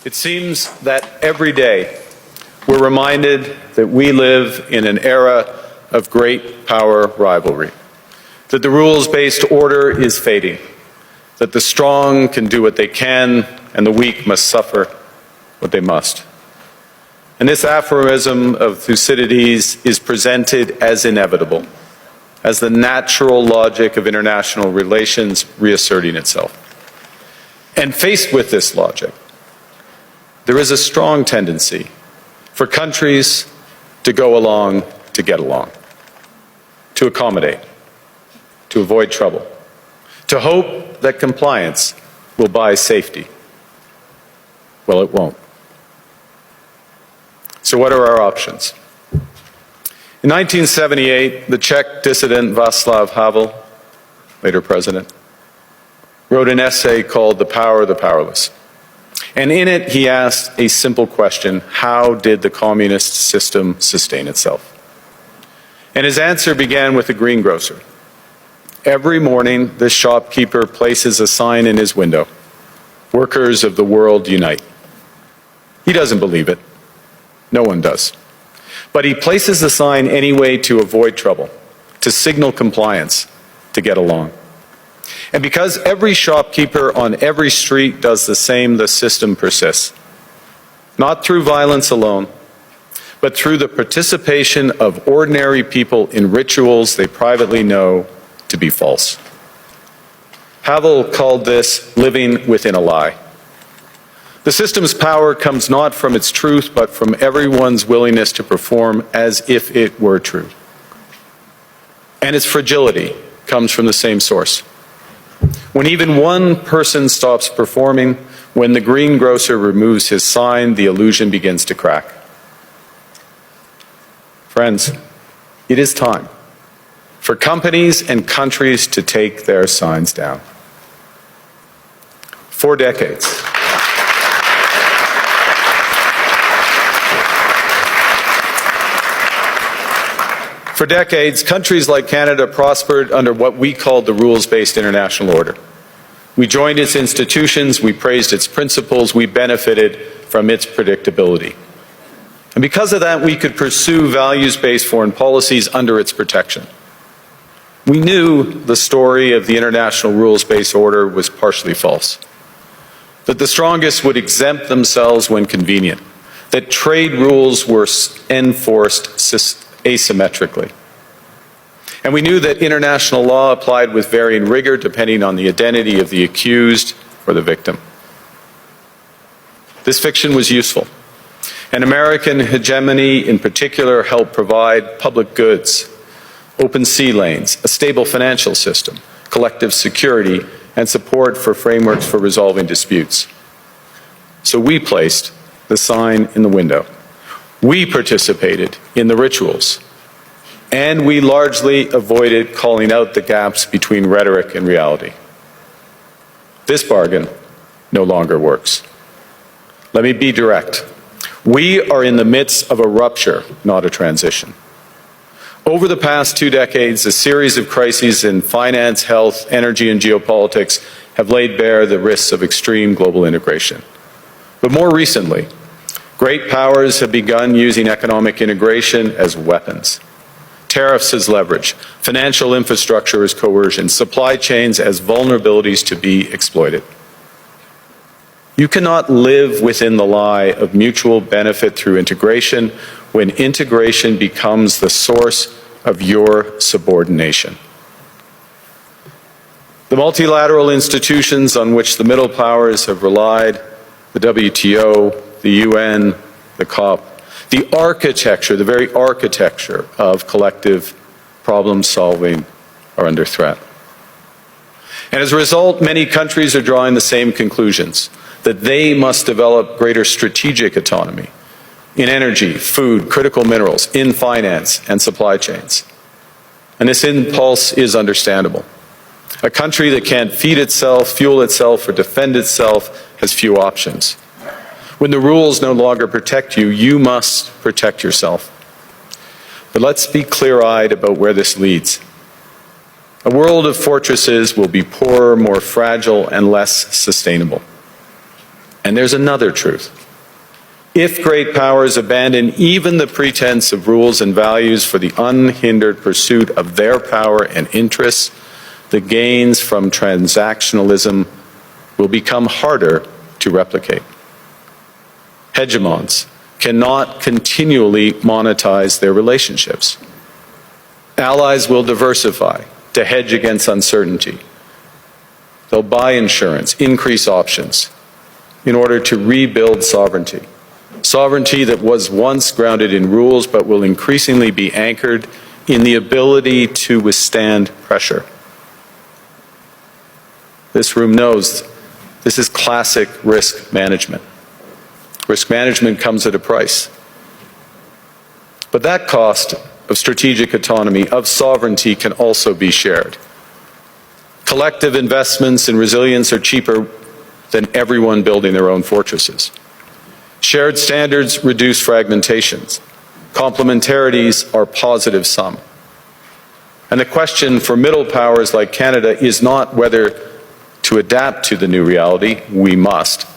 It seems that every day we're reminded that we live in an era of great power rivalry, that the rules-based order is fading, that the strong can do what they can and the weak must suffer what they must. And this aphorism of Thucydides is presented as inevitable, as the natural logic of international relations reasserting itself. And faced with this logic, there is a strong tendency for countries to go along to get along, to accommodate, to avoid trouble, to hope that compliance will buy safety. Well, it won't. So what are our options? In 1978, the Czech dissident Václav Havel, later president, wrote an essay called The Power of the Powerless. And in it, he asked a simple question: how did the communist system sustain itself? And his answer began with a greengrocer. Every morning, this shopkeeper places a sign in his window: "Workers of the world unite." He doesn't believe it. No one does. But he places the sign anyway to avoid trouble, to signal compliance, to get along. And because every shopkeeper on every street does the same, the system persists. Not through violence alone, but through the participation of ordinary people in rituals they privately know to be false. Havel called this living within a lie. The system's power comes not from its truth, but from everyone's willingness to perform as if it were true. And its fragility comes from the same source. When even one person stops performing, when the greengrocer removes his sign, the illusion begins to crack. Friends, it is time for companies and countries to take their signs down. For decades, countries like Canada prospered under what we called the rules-based international order. We joined its institutions, we praised its principles, we benefited from its predictability. And because of that, we could pursue values-based foreign policies under its protection. We knew the story of the international rules-based order was partially false, that the strongest would exempt themselves when convenient, that trade rules were enforced asymmetrically. And we knew that international law applied with varying rigor depending on the identity of the accused or the victim. This fiction was useful, and American hegemony in particular helped provide public goods, open sea lanes, a stable financial system, collective security, and support for frameworks for resolving disputes. So we placed the sign in the window. We participated in the rituals, and we largely avoided calling out the gaps between rhetoric and reality. This bargain no longer works. Let me be direct. We are in the midst of a rupture, not a transition. Over the past 2 decades, a series of crises in finance, health, energy, and geopolitics have laid bare the risks of extreme global integration. But more recently, great powers have begun using economic integration as weapons. Tariffs as leverage, financial infrastructure as coercion, supply chains as vulnerabilities to be exploited. You cannot live within the lie of mutual benefit through integration when integration becomes the source of your subordination. The multilateral institutions on which the middle powers have relied, the WTO, the UN, the COP, the architecture, the very architecture of collective problem solving are under threat. And as a result, many countries are drawing the same conclusions, that they must develop greater strategic autonomy in energy, food, critical minerals, in finance and supply chains. And this impulse is understandable. A country that can't feed itself, fuel itself, or defend itself has few options. When the rules no longer protect you, you must protect yourself. But let's be clear-eyed about where this leads. A world of fortresses will be poorer, more fragile, and less sustainable. And there's another truth. If great powers abandon even the pretense of rules and values for the unhindered pursuit of their power and interests, the gains from transactionalism will become harder to replicate. Hegemons cannot continually monetize their relationships. Allies will diversify to hedge against uncertainty. They'll buy insurance, increase options in order to rebuild sovereignty. Sovereignty that was once grounded in rules but will increasingly be anchored in the ability to withstand pressure. This room knows this is classic risk management. Risk management comes at a price. But that cost of strategic autonomy, of sovereignty, can also be shared. Collective investments in resilience are cheaper than everyone building their own fortresses. Shared standards reduce fragmentations. Complementarities are positive sum. And the question for middle powers like Canada is not whether to adapt to the new reality. We must.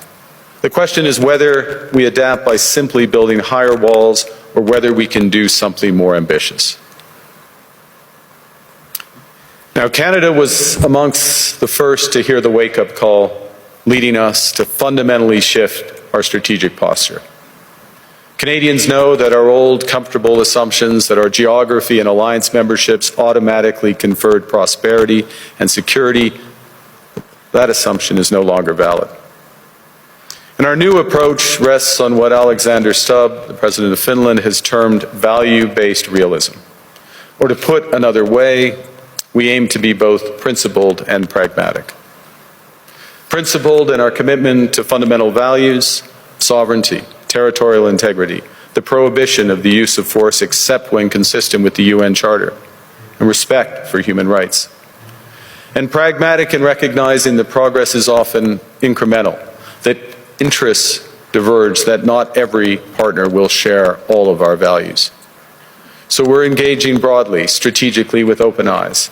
The question is whether we adapt by simply building higher walls or whether we can do something more ambitious. Now, Canada was amongst the first to hear the wake-up call, leading us to fundamentally shift our strategic posture. Canadians know that our old, comfortable assumptions that our geography and alliance memberships automatically conferred prosperity and security, that assumption is no longer valid. And our new approach rests on what Alexander Stubb, the President of Finland, has termed value-based realism. Or to put another way, we aim to be both principled and pragmatic. Principled in our commitment to fundamental values, sovereignty, territorial integrity, the prohibition of the use of force except when consistent with the UN Charter, and respect for human rights. And pragmatic in recognizing that progress is often incremental, that interests diverge, that not every partner will share all of our values. So we're engaging broadly, strategically, with open eyes.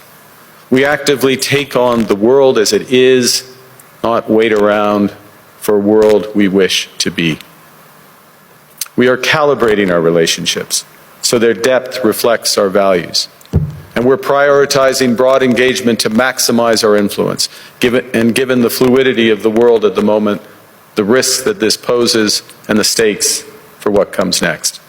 We actively take on the world as it is, not wait around for a world we wish to be. We are calibrating our relationships so their depth reflects our values. And we're prioritizing broad engagement to maximize our influence, given the fluidity of the world at the moment, the risks that this poses, and the stakes for what comes next.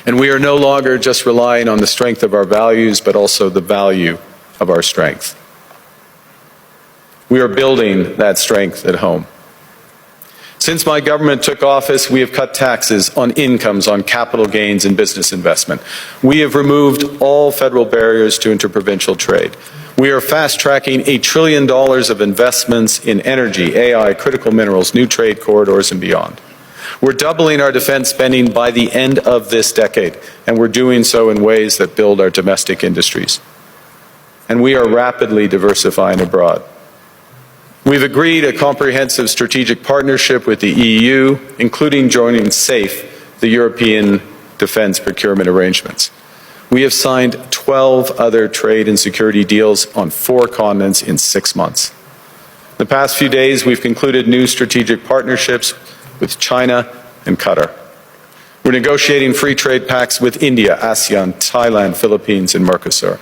And we are no longer just relying on the strength of our values, but also the value of our strength. We are building that strength at home. Since my government took office, we have cut taxes on incomes, on capital gains and business investment. We have removed all federal barriers to interprovincial trade. We are fast-tracking $1 trillion of investments in energy, AI, critical minerals, new trade corridors, and beyond. We're doubling our defense spending by the end of this decade, and we're doing so in ways that build our domestic industries. And we are rapidly diversifying abroad. We've agreed a comprehensive strategic partnership with the EU, including joining SAFE, the European Defence Procurement Arrangements. We have signed 12 other trade and security deals on 4 continents in 6 months. In the past few days, we've concluded new strategic partnerships with China and Qatar. We're negotiating free trade pacts with India, ASEAN, Thailand, Philippines, and Mercosur.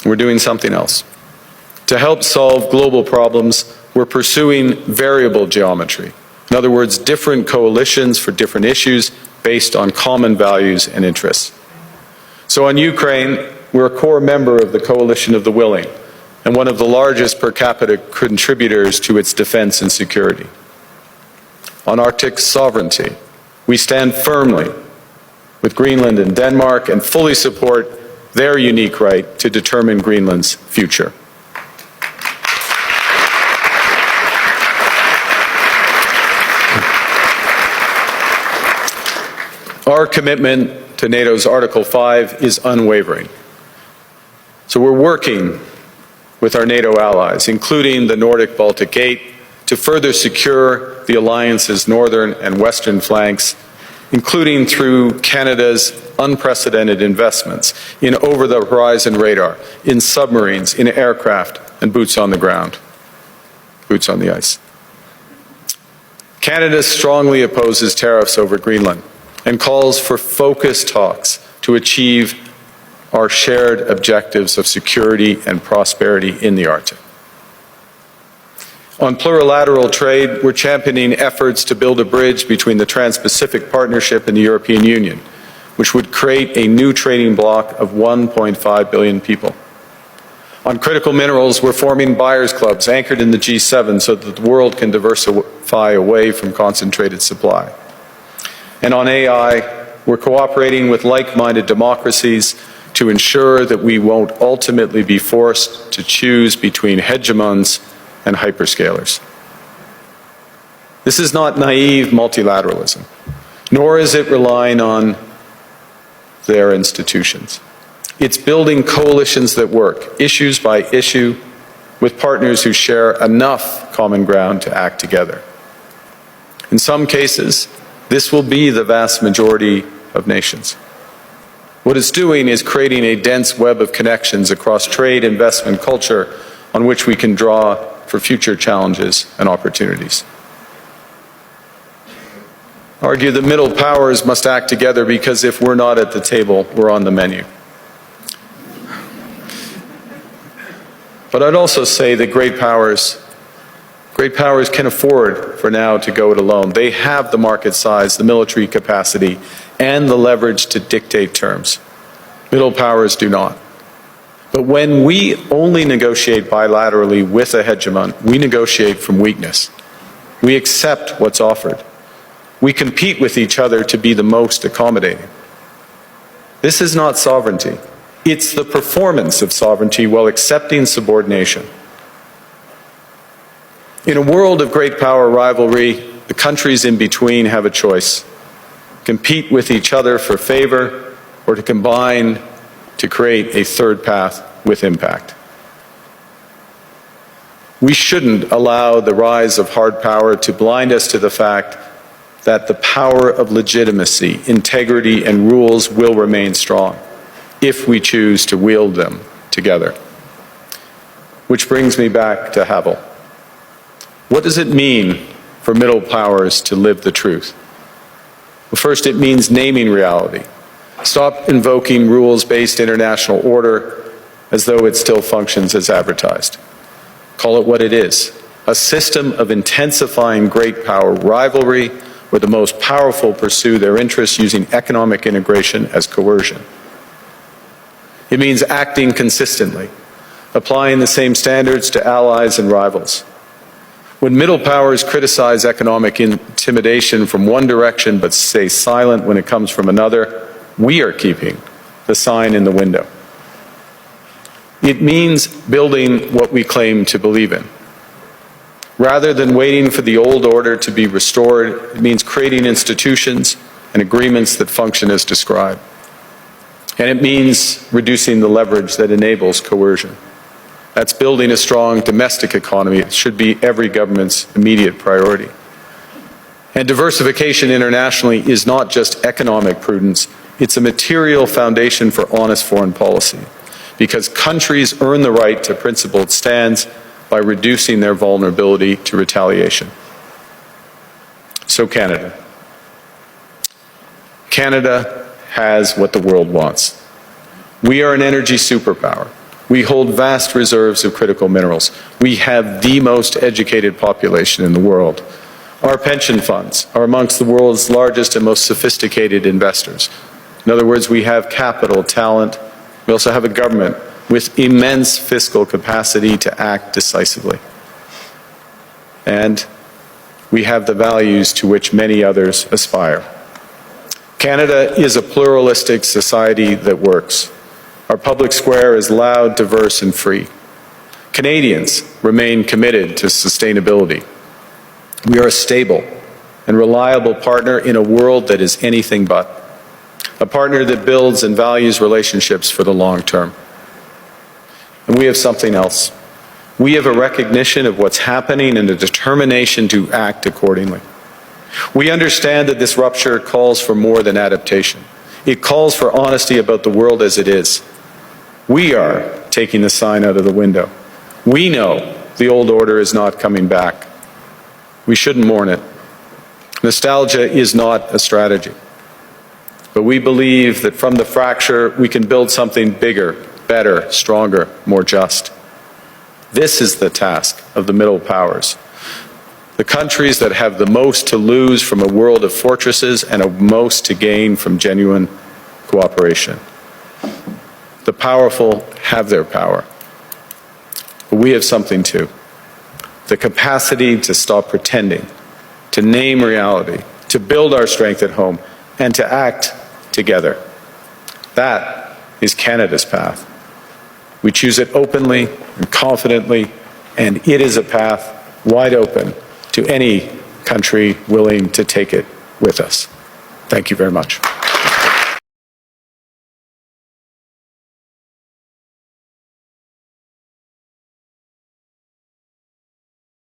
We're doing something else. To help solve global problems, we're pursuing variable geometry. In other words, different coalitions for different issues based on common values and interests. So on Ukraine, we're a core member of the Coalition of the Willing and one of the largest per capita contributors to its defense and security. On Arctic sovereignty, we stand firmly with Greenland and Denmark and fully support their unique right to determine Greenland's future. Our commitment to NATO's Article 5 is unwavering. So we're working with our NATO allies, including the Nordic-Baltic Gate, to further secure the alliance's northern and western flanks, including through Canada's unprecedented investments in over-the-horizon radar, in submarines, in aircraft, and boots on the ground, boots on the ice. Canada strongly opposes tariffs over Greenland and calls for focused talks to achieve our shared objectives of security and prosperity in the Arctic. On plurilateral trade, we're championing efforts to build a bridge between the Trans-Pacific Partnership and the European Union, which would create a new trading bloc of 1.5 billion people. On critical minerals, we're forming buyers' clubs anchored in the G7 so that the world can diversify away from concentrated supply. And on AI, we're cooperating with like-minded democracies to ensure that we won't ultimately be forced to choose between hegemons and hyperscalers. This is not naive multilateralism, nor is it relying on their institutions. It's building coalitions that work, issues by issue, with partners who share enough common ground to act together. In some cases, this will be the vast majority of nations. What it's doing is creating a dense web of connections across trade, investment, culture, on which we can draw for future challenges and opportunities. I argue that middle powers must act together because if we're not at the table, we're on the menu. But I'd also say that great powers can afford for now to go it alone. They have the market size, the military capacity, and the leverage to dictate terms. Middle powers do not. But when we only negotiate bilaterally with a hegemon, we negotiate from weakness. We accept what's offered. We compete with each other to be the most accommodating. This is not sovereignty. It's the performance of sovereignty while accepting subordination. In a world of great power rivalry, the countries in between have a choice: compete with each other for favor, or to combine to create a third path with impact. We shouldn't allow the rise of hard power to blind us to the fact that the power of legitimacy, integrity, and rules will remain strong if we choose to wield them together. Which brings me back to Havel. What does it mean for middle powers to live the truth? Well, first, it means naming reality. Stop invoking rules-based international order as though it still functions as advertised. Call it what it is: a system of intensifying great power rivalry where the most powerful pursue their interests using economic integration as coercion. It means acting consistently, applying the same standards to allies and rivals. When middle powers criticize economic intimidation from one direction but stay silent when it comes from another, we are keeping the sign in the window. It means building what we claim to believe in. Rather than waiting for the old order to be restored, it means creating institutions and agreements that function as described. And it means reducing the leverage that enables coercion. That's building a strong domestic economy. It should be every government's immediate priority. And diversification internationally is not just economic prudence, it's a material foundation for honest foreign policy, because countries earn the right to principled stands by reducing their vulnerability to retaliation. So Canada. Canada has what the world wants. We are an energy superpower. We hold vast reserves of critical minerals. We have the most educated population in the world. Our pension funds are amongst the world's largest and most sophisticated investors. In other words, we have capital, talent. We also have a government with immense fiscal capacity to act decisively. And we have the values to which many others aspire. Canada is a pluralistic society that works. Our public square is loud, diverse, and free. Canadians remain committed to sustainability. We are a stable and reliable partner in a world that is anything but. A partner that builds and values relationships for the long term. And we have something else. We have a recognition of what's happening and a determination to act accordingly. We understand that this rupture calls for more than adaptation. It calls for honesty about the world as it is. We are taking the sign out of the window. We know the old order is not coming back. We shouldn't mourn it. Nostalgia is not a strategy. But we believe that from the fracture, we can build something bigger, better, stronger, more just. This is the task of the middle powers. The countries that have the most to lose from a world of fortresses and the most to gain from genuine cooperation. The powerful have their power. But we have something too. The capacity to stop pretending, to name reality, to build our strength at home, and to act together. That is Canada's path. We choose it openly and confidently, and it is a path wide open to any country willing to take it with us. Thank you very much.